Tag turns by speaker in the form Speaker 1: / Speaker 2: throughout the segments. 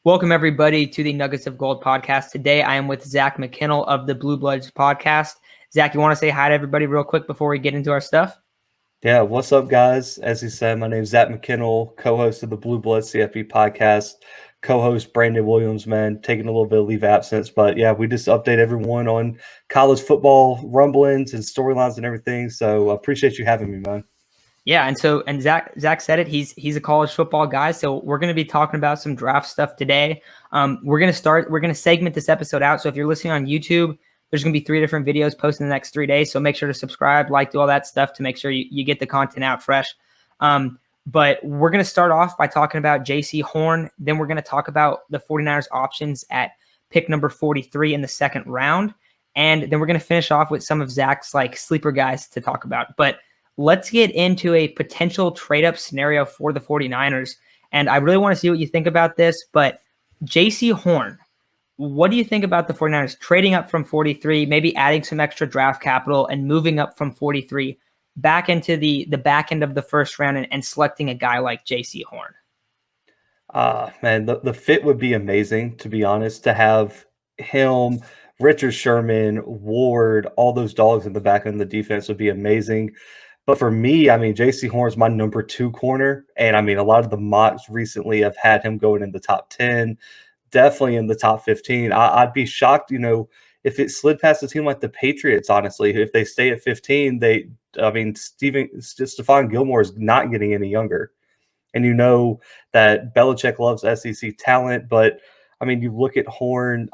Speaker 1: Welcome, everybody, to the Nuggets of Gold podcast. Today, I am with Zach McKinnell of the Bluebloods podcast. Zach, you want to say hi to everybody real quick before we get into our stuff?
Speaker 2: Yeah, what's up, guys? As he said, my name is Zach McKinnell, co-host of the Blue Blood CFB podcast, co-host Brandon Williams, man, taking a little bit of leave of absence. But yeah, we just update everyone on college football rumblings and storylines and everything. So I appreciate you having me, man.
Speaker 1: Yeah, and Zach said it. He's a college football guy, so we're going to be talking about some draft stuff today. We're going to segment this episode out. So if you're listening on YouTube, there's going to be 3 different videos posted in the next 3 days. So make sure to subscribe, do all that stuff to make sure you get the content out fresh. But we're going to start off by talking about Jaycee Horn. Then we're going to talk about the 49ers options at pick number 43 in the second round. And then we're going to finish off with some of Zach's sleeper guys to talk about. But let's get into a potential trade-up scenario for the 49ers. And I really want to see what you think about this. But Jaycee Horn, what do you think about the 49ers trading up from 43, maybe adding some extra draft capital and moving up from 43 back into the back end of the first round and selecting a guy like Jaycee Horn?
Speaker 2: Man, the fit would be amazing, to be honest, to have him, Richard Sherman, Ward, all those dogs in the back end of the defense would be amazing. But for me, I mean, Jaycee Horn's my number 2 corner. And I mean, a lot of the mocks recently have had him going in the top 10, definitely in the top 15. I'd be shocked, if it slid past a team like the Patriots, honestly. If they stay at 15, Stephon Gilmore is not getting any younger. And you know that Belichick loves SEC talent, but I mean, you look at Horn,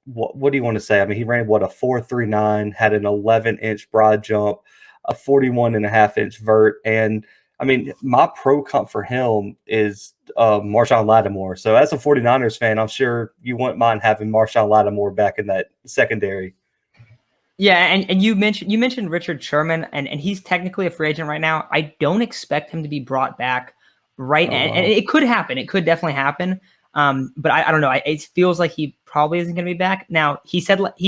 Speaker 2: what do you want to say? I mean, he ran, a 4.39, had an 11-inch broad jump, a 41.5-inch vert. And I mean, my pro comp for him is Marshawn Lattimore. So as a 49ers fan, I'm sure you wouldn't mind having Marshawn Lattimore back in that secondary.
Speaker 1: Yeah, and you mentioned Richard Sherman, and he's technically a free agent right now. I don't expect him to be brought back and it could happen. It could definitely happen. But I don't know. It feels like he probably isn't going to be back. Now, he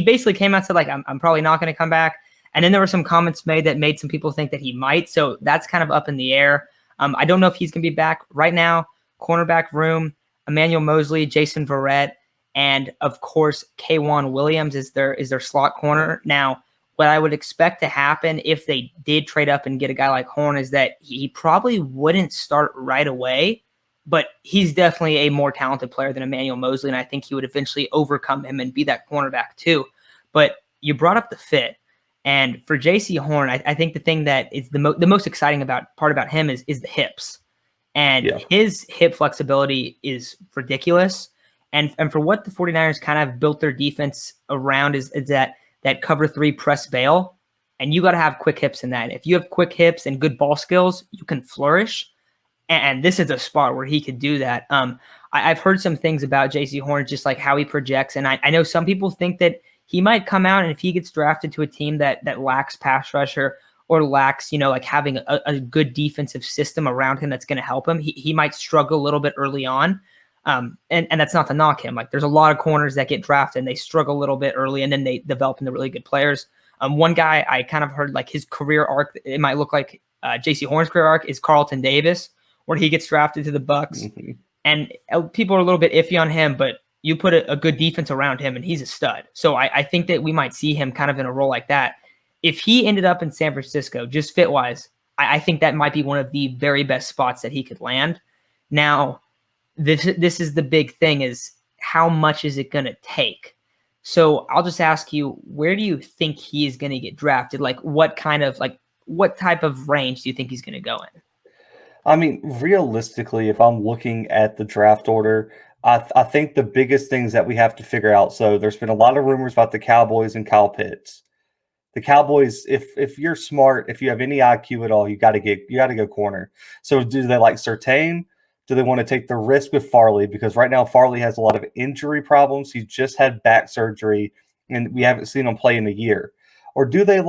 Speaker 1: basically came out and said, I'm probably not going to come back. And then there were some comments made that made some people think that he might. So that's kind of up in the air. I don't know if he's going to be back right now. Cornerback room, Emmanuel Mosley, Jason Verrett, and of course, K'Wan Williams is their slot corner. Now, what I would expect to happen if they did trade up and get a guy like Horn is that he probably wouldn't start right away, but he's definitely a more talented player than Emmanuel Mosley, and I think he would eventually overcome him and be that cornerback too. But you brought up the fit, and for Jaycee Horn, I think the thing that is the most exciting part about him is the hips, and his hip flexibility is ridiculous. And for what the 49ers kind of built their defense around is that cover 3 press bail, and you got to have quick hips in that. If you have quick hips and good ball skills, you can flourish. And this is a spot where he could do that. I've heard some things about Jaycee Horn, just like how he projects. And I know some people think that he might come out, and if he gets drafted to a team that lacks pass rusher or lacks, having a good defensive system around him that's going to help him, he might struggle a little bit early on. And that's not to knock him. There's a lot of corners that get drafted and they struggle a little bit early, and then they develop into really good players. One guy I kind of heard his career arc, it might look like Jaycee Horn's career arc, is Carlton Davis, where he gets drafted to the Bucks. Mm-hmm. And people are a little bit iffy on him, but you put a good defense around him and he's a stud. So I think that we might see him kind of in a role like that. If he ended up in San Francisco, just fit-wise, I think that might be one of the very best spots that he could land. Now, this is the big thing, is how much is it going to take? So I'll just ask you, where do you think he is going to get drafted? What type of range do you think he's going to go in?
Speaker 2: I mean, realistically, if I'm looking at the draft order, I think the biggest things that we have to figure out. So there's been a lot of rumors about the Cowboys and Kyle Pitts. The Cowboys, if you're smart, if you have any IQ at all, you got to go corner. So do they like Surtain? Do they want to take the risk with Farley? Because right now Farley has a lot of injury problems. He just had back surgery, and we haven't seen him play in a year. Or do they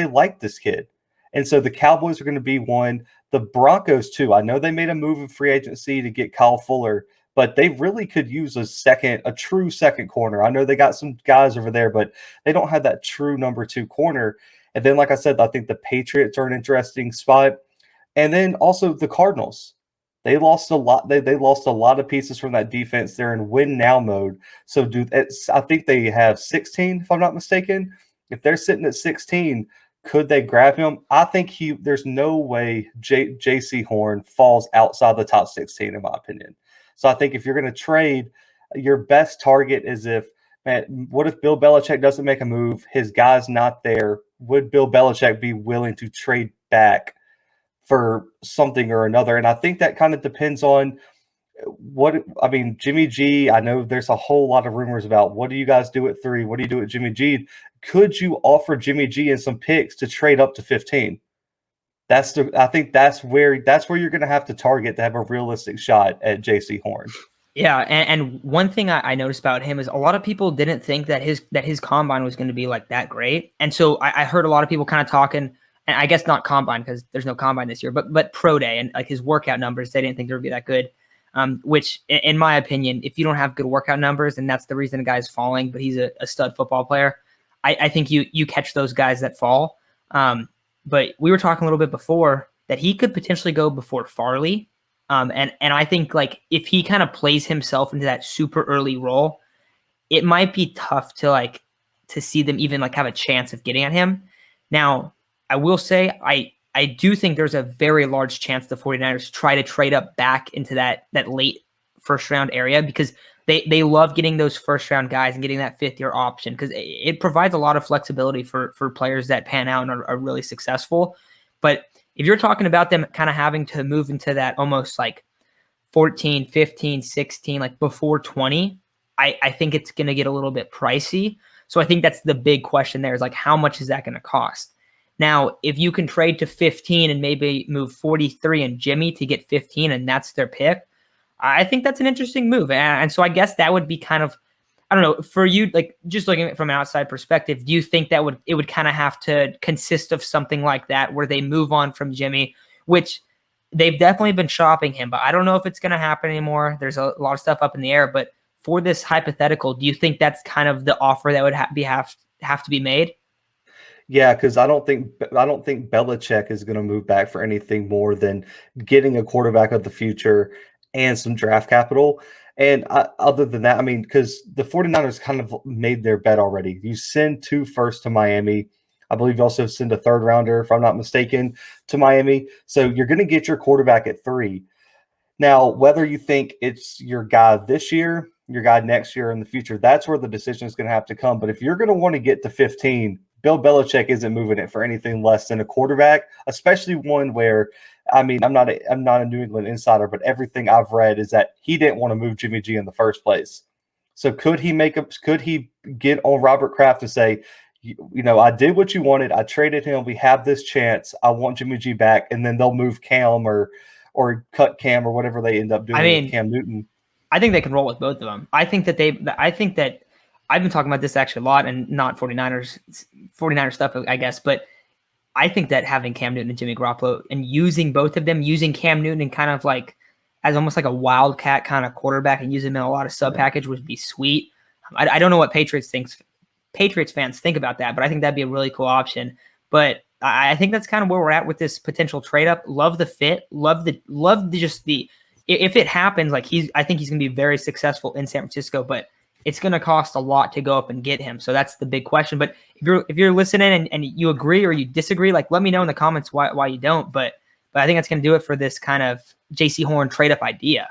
Speaker 2: like this kid? And so the Cowboys are going to be one. The Broncos too. I know they made a move in free agency to get Kyle Fuller, but they really could use a true second corner. I know they got some guys over there, but they don't have that true number 2 corner. And then, like I said, I think the Patriots are an interesting spot. And then also the Cardinals. They lost a lot. They lost a lot of pieces from that defense. They're in win now mode. So I think they have 16, if I'm not mistaken. If they're sitting at 16, could they grab him? I think there's no way Jaycee Horn falls outside the top 16, in my opinion. So I think if you're going to trade, your best target is what if Bill Belichick doesn't make a move? His guy's not there. Would Bill Belichick be willing to trade back for something or another? And I think that kind of depends on Jimmy G. I know there's a whole lot of rumors about what do you guys do at 3? What do you do at Jimmy G? Could you offer Jimmy G and some picks to trade up to 15? I think that's where you're going to have to target to have a realistic shot at Jaycee Horn.
Speaker 1: Yeah, and one thing I noticed about him is a lot of people didn't think that his combine was going to be like that great, and so I heard a lot of people kind of talking, and I guess not combine because there's no combine this year, but pro day and like his workout numbers, they didn't think they would be that good. Which, in my opinion, if you don't have good workout numbers, and that's the reason a guy's falling, but he's a stud football player, I think you catch those guys that fall. But we were talking a little bit before that he could potentially go before Farley. And I think like if he kind of plays himself into that super early role, it might be tough to see them even like have a chance of getting at him. Now, I will say I do think there's a very large chance the 49ers try to trade up back into that late first round area because they love getting those first round guys and getting that 5th year option because it provides a lot of flexibility for players that pan out and are really successful. But if you're talking about them kind of having to move into that almost like 14, 15, 16, like before 20, I think it's going to get a little bit pricey. So I think that's the big question there is like, how much is that going to cost? Now, if you can trade to 15 and maybe move 43 and Jimmy to get 15 and that's their pick, I think that's an interesting move. And so I guess that would be kind of, I don't know, for you, like just looking at it from an outside perspective, do you think that it would kind of have to consist of something like that where they move on from Jimmy, which they've definitely been shopping him, but I don't know if it's going to happen anymore. There's a lot of stuff up in the air, but for this hypothetical, do you think that's kind of the offer that would have to be made?
Speaker 2: Yeah, because I don't think Belichick is going to move back for anything more than getting a quarterback of the future and some draft capital. And other than that, because the 49ers kind of made their bet already. You send 2 firsts to Miami. I believe you also send a 3rd rounder, if I'm not mistaken, to Miami. So you're going to get your quarterback at 3. Now, whether you think it's your guy this year, your guy next year, in the future, that's where the decision is going to have to come. But if you're going to want to get to 15, Bill Belichick isn't moving it for anything less than a quarterback, especially one where, I'm not a New England insider, but everything I've read is that he didn't want to move Jimmy G in the first place. So could he get on Robert Kraft to say, I did what you wanted, I traded him, we have this chance, I want Jimmy G back, and then they'll move Cam or cut Cam or whatever they end up doing with Cam Newton.
Speaker 1: I think they can roll with both of them. I think that I've been talking about this actually a lot, and not 49ers stuff, I guess, but I think that having Cam Newton and Jimmy Garoppolo and using both of them, using Cam Newton and kind of like as almost like a wildcat kind of quarterback and using him in a lot of sub package would be sweet. I don't know what Patriots fans think about that, but I think that'd be a really cool option. But I think that's kind of where we're at with this potential trade up. Love the fit. Love the if it happens, like I think he's going to be very successful in San Francisco, but it's going to cost a lot to go up and get him. So that's the big question. But if you're listening and you agree or you disagree, like let me know in the comments why you don't. But I think that's going to do it for this kind of Jaycee Horn trade up idea.